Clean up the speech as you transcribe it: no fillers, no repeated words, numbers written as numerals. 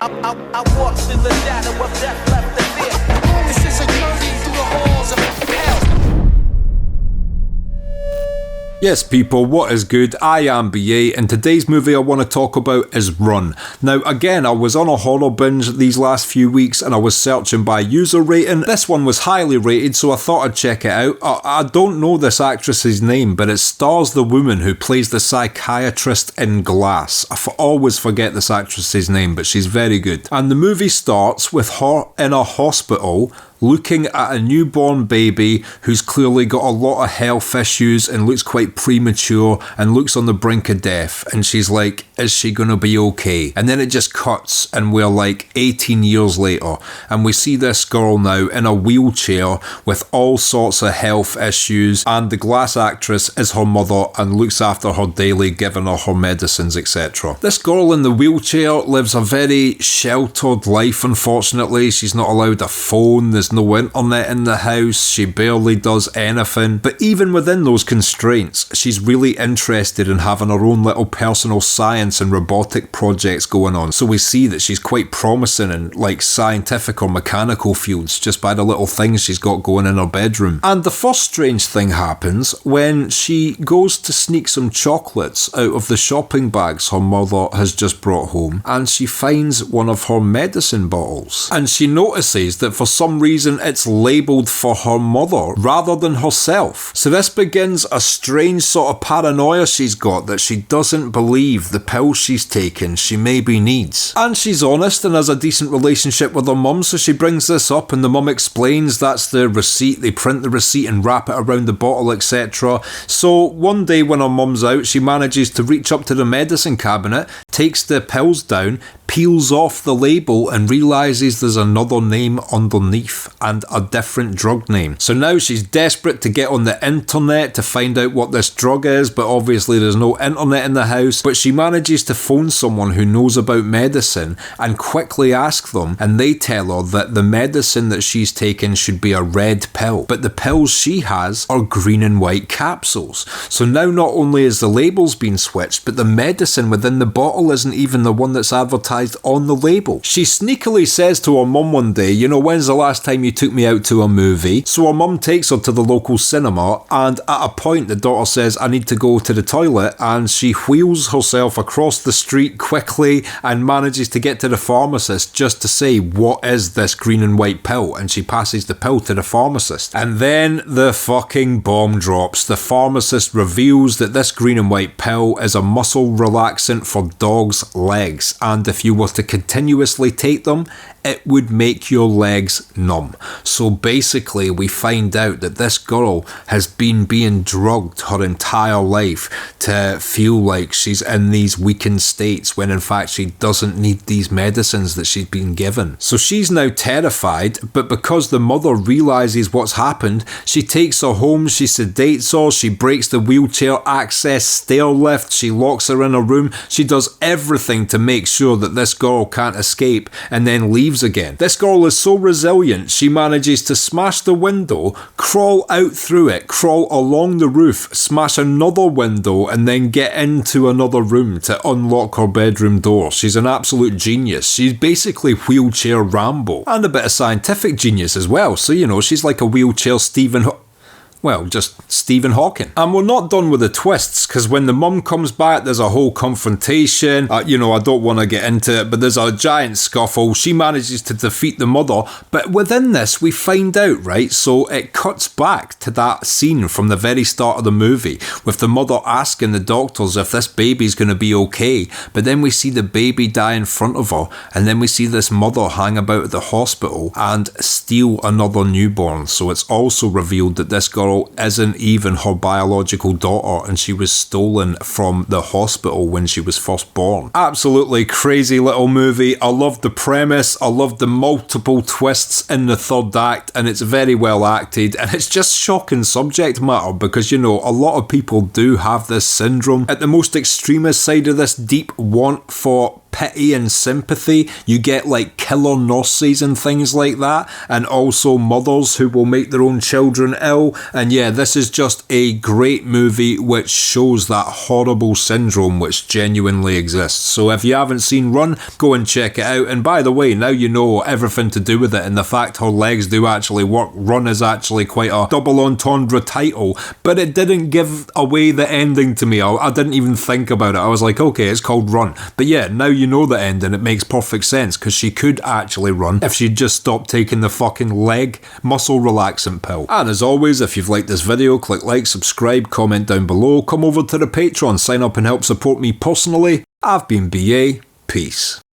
I walk through the shadow of death left to fear. This is a journey through the halls of hell. Yes people, what is good? I am BA and today's movie I want to talk about is Run. Now again, I was on a horror binge these last few weeks and I was searching by user rating. This one was highly rated, so I thought I'd check it out. I don't know this actress's name, but it stars the woman who plays the psychiatrist in Glass. I always forget this actress's name, but she's very good. And the movie starts with her in a hospital looking at a newborn baby who's clearly got a lot of health issues and looks quite premature and looks on the brink of death, and she's like, is she gonna be okay? And then it just cuts and we're like 18 years later and we see this girl now in a wheelchair with all sorts of health issues, and the Glass actress is her mother and looks after her daily, giving her her medicines, etc. This girl in the wheelchair lives a very sheltered life, unfortunately. She's not allowed a phone, there's no internet in the house, she barely does anything. But even within those constraints, she's really interested in having her own little personal science and robotic projects going on. So we see that she's quite promising in like scientific or mechanical fields just by the little things she's got going in her bedroom. And the first strange thing happens when she goes to sneak some chocolates out of the shopping bags her mother has just brought home, and she finds one of her medicine bottles. And she notices that for some reason it's labelled for her mother rather than herself. So this begins a strange sort of paranoia she's got that she doesn't believe the pills she's taken she maybe needs. And she's honest and has a decent relationship with her mum, so she brings this up and the mum explains that's the receipt, they print the receipt and wrap it around the bottle, etc. So one day when her mum's out, she manages to reach up to the medicine cabinet, takes the pills down, peels off the label and realises there's another name underneath and a different drug name. So now she's desperate to get on the internet to find out what this drug is, but obviously there's no internet in the house. But she manages to phone someone who knows about medicine and quickly ask them, and they tell her that the medicine that she's taken should be a red pill, but the pills she has are green and white capsules. So now not only is the labels been switched, but the medicine within the bottle isn't even the one that's advertised on the label. She sneakily says to her mum one day, you know, when's the last time you took me out to a movie? So her mum takes her to the local cinema, and at a point the daughter says, I need to go to the toilet, and she wheels herself across the street quickly and manages to get to the pharmacist just to say, what is this green and white pill? And she passes the pill to the pharmacist. And then the fucking bomb drops. The pharmacist reveals that this green and white pill is a muscle relaxant for dogs' legs, and if you were to continuously take them, it would make your legs numb. So basically we find out that this girl has been being drugged her entire life to feel like she's in these weakened states when in fact she doesn't need these medicines that she's been given. So she's now terrified, but because the mother realises what's happened, she takes her home, she sedates her, she breaks the wheelchair access stair lift, she locks her in a room, she does everything to make sure that this girl can't escape and then leaves again. This girl is so resilient, she manages to smash the window, crawl out through it, crawl along the roof, smash another window, and then get into another room to unlock her bedroom door. She's an absolute genius. She's basically wheelchair Rambo, and a bit of scientific genius as well. So, you know, she's like a wheelchair just Stephen Hawking. And we're not done with the twists, because when the mum comes back, there's a whole confrontation. I don't want to get into it, but there's a giant scuffle. She manages to defeat the mother, but within this, we find out, right? So it cuts back to that scene from the very start of the movie, with the mother asking the doctors if this baby's going to be okay, but then we see the baby die in front of her, and then we see this mother hang about at the hospital and steal another newborn. So it's also revealed that this girl isn't even her biological daughter, and she was stolen from the hospital when she was first born. Absolutely crazy little movie. I loved the premise, I loved the multiple twists in the third act, and it's very well acted, and it's just shocking subject matter because, you know, a lot of people do have this syndrome. At the most extremist side of this, deep want for pity and sympathy. You get like killer nurses and things like that, and also mothers who will make their own children ill. And yeah, this is just a great movie which shows that horrible syndrome which genuinely exists. So if you haven't seen Run, go and check it out. And by the way, now you know everything to do with it and the fact her legs do actually work. Run is actually quite a double entendre title, but it didn't give away the ending to me. I didn't even think about it. I was like, okay, it's called Run. But yeah, now you know the ending. It makes perfect sense because she could actually run if she'd just stopped taking the fucking leg muscle relaxant pill. And as always, if you've liked this video, click like, subscribe, comment down below, come over to the Patreon, sign up and help support me personally. I've been BA, peace.